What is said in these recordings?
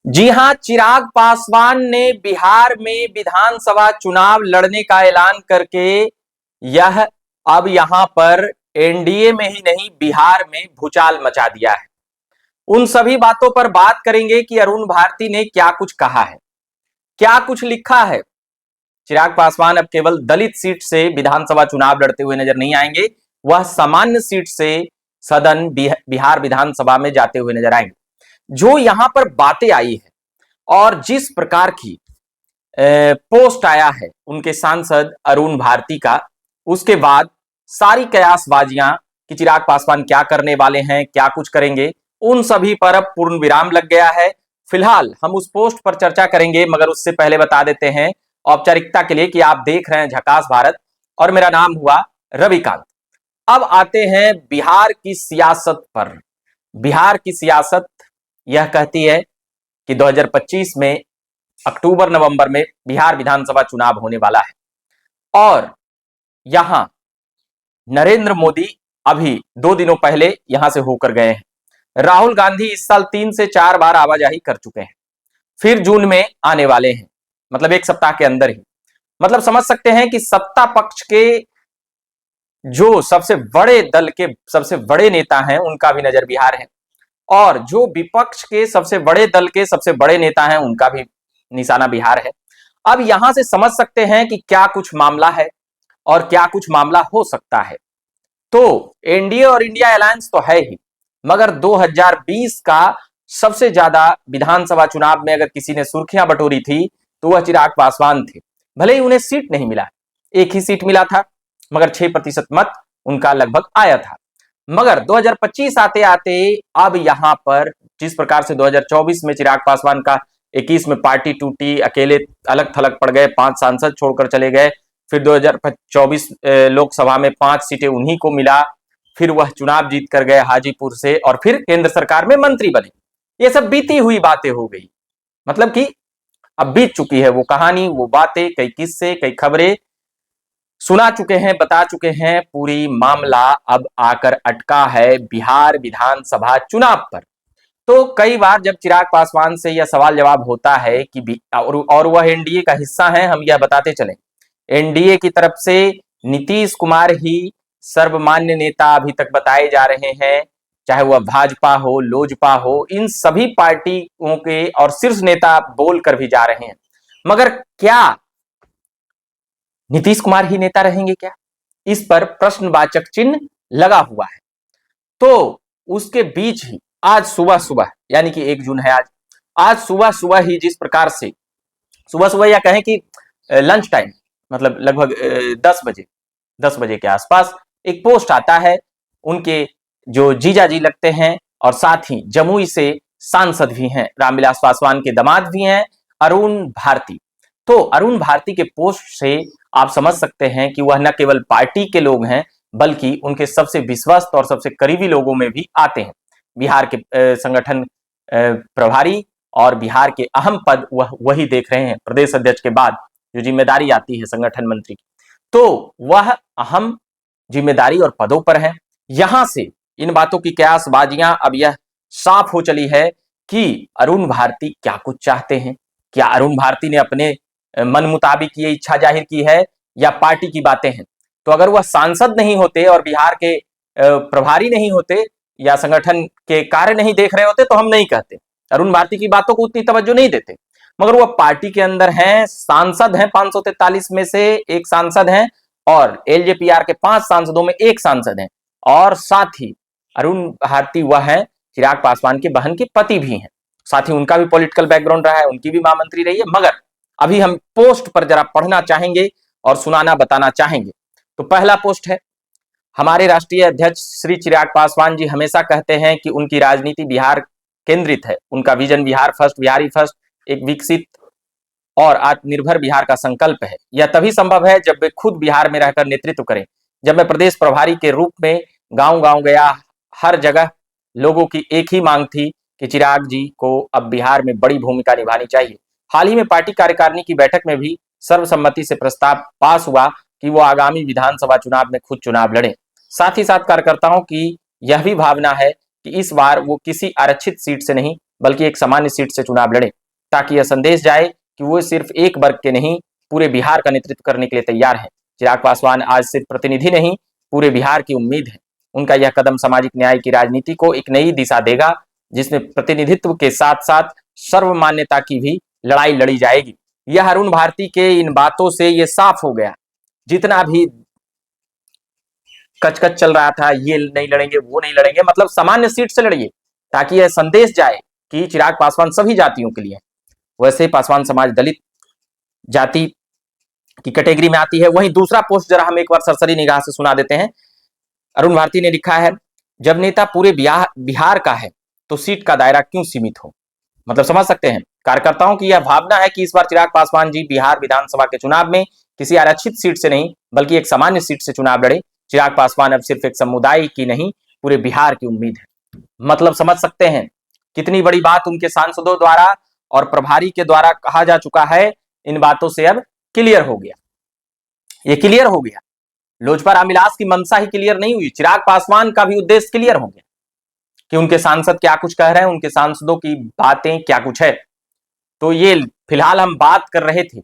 जी हां, चिराग पासवान ने बिहार में विधानसभा चुनाव लड़ने का ऐलान करके यह अब यहां पर एनडीए में ही नहीं बिहार में भूचाल मचा दिया है। उन सभी बातों पर बात करेंगे कि अरुण भारती ने क्या कुछ कहा है, क्या कुछ लिखा है। चिराग पासवान अब केवल दलित सीट से विधानसभा चुनाव लड़ते हुए नजर नहीं आएंगे, वह सामान्य सीट से सदन बिहार विधानसभा में जाते हुए नजर आएंगे। जो यहां पर बातें आई है और जिस प्रकार की पोस्ट आया है उनके सांसद अरुण भारती का, उसके बाद सारी कयासबाजियां कि चिराग पासवान क्या करने वाले हैं, क्या कुछ करेंगे, उन सभी पर अब पूर्ण विराम लग गया है। फिलहाल हम उस पोस्ट पर चर्चा करेंगे, मगर उससे पहले बता देते हैं औपचारिकता के लिए कि आप देख रहे हैं झकास भारत और मेरा नाम हुआ रविकांत। अब आते हैं बिहार की सियासत पर। बिहार की सियासत यह कहती है कि 2025 में अक्टूबर नवंबर में बिहार विधानसभा चुनाव होने वाला है और यहां नरेंद्र मोदी अभी 2 दिनों पहले यहां से होकर गए हैं। राहुल गांधी इस साल 3 से 4 बार आवाजाही कर चुके हैं, फिर जून में आने वाले हैं, मतलब 1 सप्ताह के अंदर ही। मतलब समझ सकते हैं कि सत्ता पक्ष के जो सबसे बड़े दल के सबसे बड़े नेता हैं उनका भी नजर बिहार है और जो विपक्ष के सबसे बड़े दल के सबसे बड़े नेता हैं उनका भी निशाना बिहार है। अब यहां से समझ सकते हैं कि क्या कुछ मामला है और क्या कुछ मामला हो सकता है। तो एनडीए और इंडिया अलायंस तो है ही, मगर 2020 का सबसे ज्यादा विधानसभा चुनाव में अगर किसी ने सुर्खियां बटोरी थी तो वह चिराग पासवान थे। भले ही उन्हें सीट नहीं मिला, एक ही सीट मिला था, मगर 6% मत उनका लगभग आया था। मगर 2025 आते आते अब यहां पर जिस प्रकार से 2024 में चिराग पासवान का 21 में पार्टी टूटी, अकेले अलग थलग पड़ गए, 5 सांसद छोड़कर चले गए, फिर 2024 लोकसभा में 5 सीटें उन्हीं को मिला, फिर वह चुनाव जीत कर गए हाजीपुर से और फिर केंद्र सरकार में मंत्री बने। ये सब बीती हुई बातें हो गई, मतलब कि अब बीत चुकी है वो कहानी, वो बातें, कई किस्से, कई खबरें सुना चुके हैं, बता चुके हैं। पूरी मामला अब आकर अटका है बिहार विधानसभा चुनाव पर। तो कई बार जब चिराग पासवान से यह सवाल जवाब होता है कि और वह एनडीए का हिस्सा है, हम यह बताते चले, एनडीए की तरफ से नीतीश कुमार ही सर्वमान्य नेता अभी तक बताए जा रहे हैं, चाहे वह भाजपा हो, लोजपा हो, इन सभी पार्टियों के और शीर्ष नेता बोलकर भी जा रहे हैं। मगर क्या नीतीश कुमार ही नेता रहेंगे क्या? इस पर प्रश्नवाचक चिन्ह लगा हुआ है। तो उसके बीच ही आज सुबह सुबह, यानी कि 1 जून है आज सुबह सुबह ही जिस प्रकार से सुबह सुबह या कहें कि लंच टाइम, मतलब लगभग 10 बजे के आसपास एक पोस्ट आता है उनके जो जीजा जी लगते हैं और साथ ही जमुई से सांसद भी हैं, रामविलास पासवान के दामाद भी हैं, अरुण भारती। तो अरुण भारती के पोस्ट से आप समझ सकते हैं कि वह न केवल पार्टी के लोग हैं बल्कि उनके सबसे विश्वस्त और सबसे करीबी लोगों में भी आते हैं। बिहार के संगठन प्रभारी और बिहार के अहम पद वही देख रहे हैं, प्रदेश अध्यक्ष के बाद जो जिम्मेदारी आती है संगठन मंत्री की, तो वह अहम जिम्मेदारी और पदों पर है। यहां से इन बातों की कयासबाजियां अब यह साफ हो चली है कि अरुण भारती क्या कुछ चाहते हैं। क्या अरुण भारती ने अपने मन मुताबिक ये इच्छा जाहिर की है या पार्टी की बातें हैं? तो अगर वह सांसद नहीं होते और बिहार के प्रभारी नहीं होते या संगठन के कार्य नहीं देख रहे होते तो हम नहीं कहते, अरुण भारती की बातों को उतनी तवज्जो नहीं देते। मगर वह पार्टी के अंदर हैं, सांसद हैं, 543 में से एक सांसद हैं और एलजेपीआर के 5 सांसदों में एक सांसद हैं और साथ ही अरुण भारती वह है चिराग पासवान के बहन के पति भी हैं, साथ ही उनका भी पॉलिटिकल बैकग्राउंड रहा है, उनकी भी महामंत्री रही है। मगर अभी हम पोस्ट पर जरा पढ़ना चाहेंगे और सुनाना बताना चाहेंगे। तो पहला पोस्ट है, हमारे राष्ट्रीय अध्यक्ष श्री चिराग पासवान जी हमेशा कहते हैं कि उनकी राजनीति बिहार केंद्रित है, उनका vision Bihar first, Bihari first, एक विकसित और आत्मनिर्भर बिहार का संकल्प है। यह तभी संभव है जब वे खुद बिहार में रहकर नेतृत्व करें। जब मैं प्रदेश प्रभारी के रूप में गांव गांव गया, हर जगह लोगों की एक ही मांग थी कि चिराग जी को अब बिहार में बड़ी भूमिका निभानी चाहिए। हाल ही में पार्टी कार्यकारिणी की बैठक में भी सर्वसम्मति से प्रस्ताव पास हुआ कि वो आगामी विधानसभा चुनाव में खुद चुनाव लड़ें। साथ ही साथ कार्यकर्ताओं की यह भी भावना है कि इस बार वो किसी आरक्षित सीट से नहीं बल्कि एक सामान्य सीट से चुनाव लड़े, ताकि यह संदेश जाए कि वो सिर्फ एक वर्ग के नहीं, पूरे बिहार का नेतृत्व करने के लिए तैयार है। चिराग पासवान आज सिर्फ प्रतिनिधि नहीं, पूरे बिहार की उम्मीद है। उनका यह कदम सामाजिक न्याय की राजनीति को एक नई दिशा देगा, जिसमें प्रतिनिधित्व के साथ साथ सर्वमान्यता की भी लड़ाई लड़ी जाएगी। यह अरुण भारती के इन बातों से यह साफ हो गया, जितना भी कचकच चल रहा था, ये नहीं लड़ेंगे, वो नहीं लड़ेंगे, मतलब सामान्य सीट से लड़िए, ताकि यह संदेश जाए कि चिराग पासवान सभी जातियों के लिए। वैसे पासवान समाज दलित जाति की कैटेगरी में आती है। वहीं दूसरा पोस्ट जरा हम एक बार सरसरी निगाह से सुना देते हैं। अरुण भारती ने लिखा है, जब नेता पूरे बिहार का है तो सीट का दायरा क्यों सीमित हो। मतलब समझ सकते हैं, कार्यकर्ताओं की यह भावना है कि इस बार चिराग पासवान जी बिहार विधानसभा के चुनाव में किसी आरक्षित सीट से नहीं, बल्कि एक सामान्य सीट से चुनाव लड़े। चिराग पासवान अब सिर्फ एक समुदाय की नहीं, पूरे बिहार की उम्मीद है। मतलब समझ सकते हैं कितनी बड़ी बात उनके सांसदों द्वारा और प्रभारी के द्वारा कहा जा चुका है। इन बातों से अब क्लियर हो गया, ये क्लियर हो गया। लोजपा रामविलास की मंशा ही क्लियर नहीं हुई, चिराग पासवान का भी उद्देश्य क्लियर हो गया कि उनके सांसद क्या कुछ कह रहे हैं, उनके सांसदों की बातें क्या कुछ है। तो ये फिलहाल हम बात कर रहे थे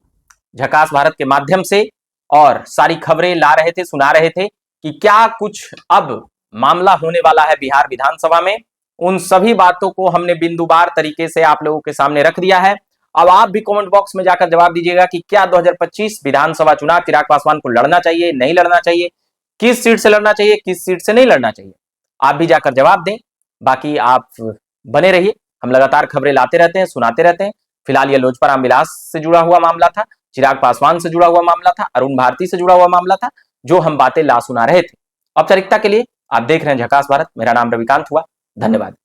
झकास भारत के माध्यम से, और सारी खबरें ला रहे थे, सुना रहे थे कि क्या कुछ अब मामला होने वाला है बिहार विधानसभा में। उन सभी बातों को हमने बिंदुवार तरीके से आप लोगों के सामने रख दिया है। अब आप भी कमेंट बॉक्स में जाकर जवाब दीजिएगा कि क्या 2025 विधानसभा चुनाव चिराग पासवान को लड़ना चाहिए, नहीं लड़ना चाहिए, किस सीट से लड़ना चाहिए, किस सीट से नहीं लड़ना चाहिए। आप भी जाकर जवाब दें। बाकी आप बने रहिए, हम लगातार खबरें लाते रहते हैं, सुनाते रहते हैं। फिलहाल ये लोजपा रामविलास से जुड़ा हुआ मामला था, चिराग पासवान से जुड़ा हुआ मामला था, अरुण भारती से जुड़ा हुआ मामला था, जो हम बातें ला सुना रहे थे। औपचारिकता के लिए आप देख रहे हैं झकास भारत। मेरा नाम रविकांत हुआ। धन्यवाद।